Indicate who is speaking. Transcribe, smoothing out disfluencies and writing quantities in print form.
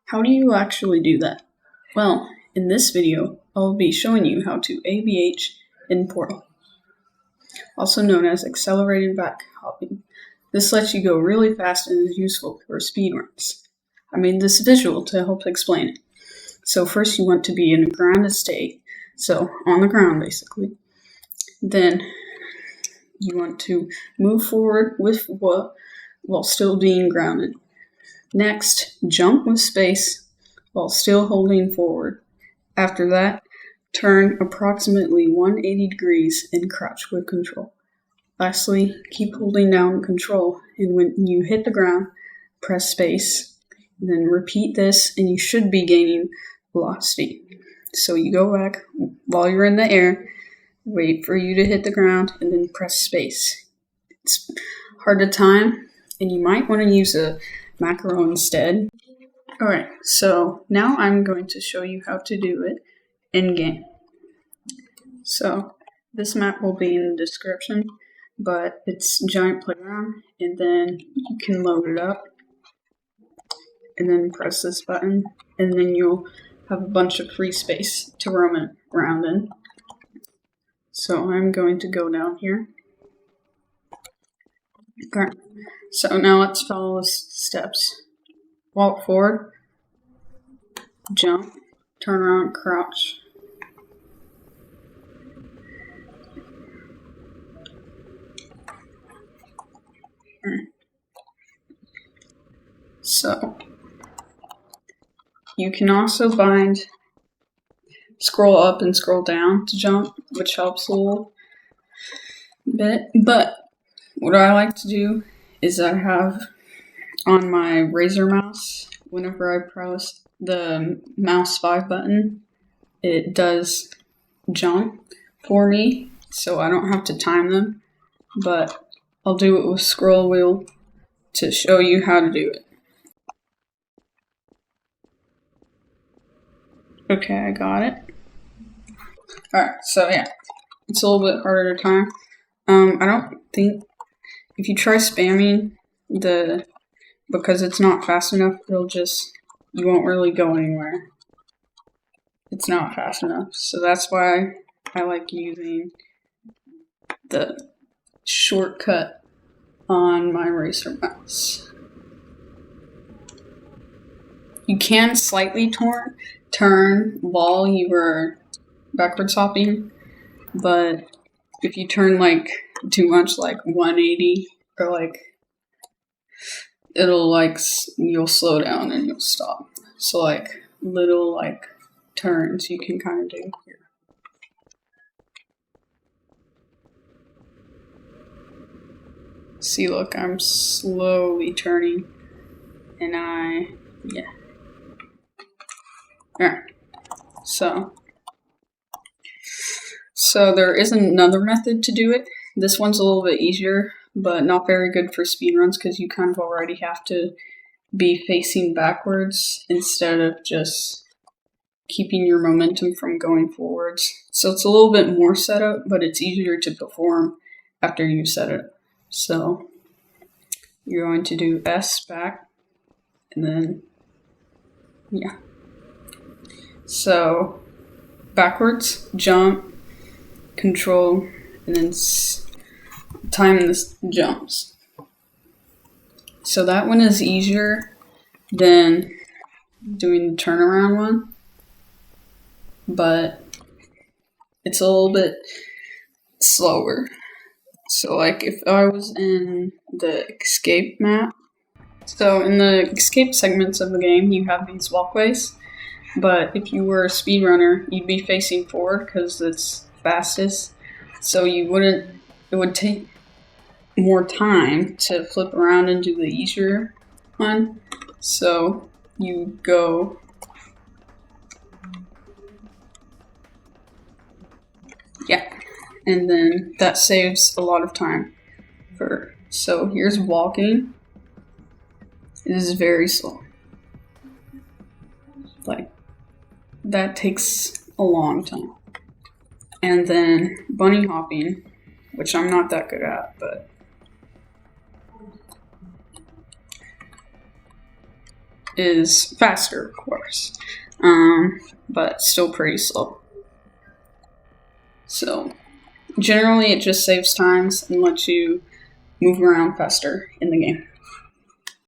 Speaker 1: How do you actually do that? Well, in this video, I'll be showing you how to ABH in Portal, also known as accelerated back hopping. This lets you go really fast and is useful for speedruns. I made this visual to help explain it. So first you want to be in a grounded state, so on the ground basically. Then you want to move forward with what while still being grounded. Next, jump with space while still holding forward. After that, turn approximately 180 degrees and crouch with control. Lastly, keep holding down control, and when you hit the ground, press space. Then repeat this, and you should be gaining velocity. So you go back while you're in the air, wait for you to hit the ground, and then press space. It's hard to time, and you might want to use a macro instead. Alright, so now I'm going to show you how to do it in-game. So this map will be in the description, but it's Giant Playground, and then you can load it up, and then press this button, and then you'll have a bunch of free space to roam around in. So I'm going to go down here. Okay. So now let's follow the steps. Walk forward, jump, turn around, crouch. So you can also scroll up and scroll down to jump, which helps a little bit. But what I like to do is I have on my Razer mouse, whenever I press the mouse 5 button, it does jump for me, so I don't have to time them, but I'll do it with scroll wheel to show you how to do it. Okay, I got it. Alright, so yeah, it's a little bit harder to time. I don't think, if you try spamming because it's not fast enough, you won't really go anywhere. It's not fast enough, so that's why I like using the shortcut on my Razer mouse. You can slightly turn while you were backwards hopping, but if you turn like too much, like 180 or like, you'll slow down and you'll stop. So like little turns you can kind of do here. See, look, I'm slowly turning, and yeah. Alright, so there is another method to do it. This one's a little bit easier, but not very good for speedruns because you kind of already have to be facing backwards instead of just keeping your momentum from going forwards. So it's a little bit more setup, but it's easier to perform after you set it. So you're going to do S back, and then, yeah. So backwards, jump, control, and then time the jumps. So that one is easier than doing the turnaround one, but it's a little bit slower. So like if I was in the escape map, so in the escape segments of the game you have these walkways, but if you were a speedrunner you'd be facing forward because it's fastest, so it would take more time to flip around and do the easier one. So you go and then that saves a lot of time. So here's walking. It is very slow. Like, that takes a long time. And then bunny hopping, which I'm not that good at, but is faster, of course, but still pretty slow. So generally it just saves times and lets you move around faster in the game.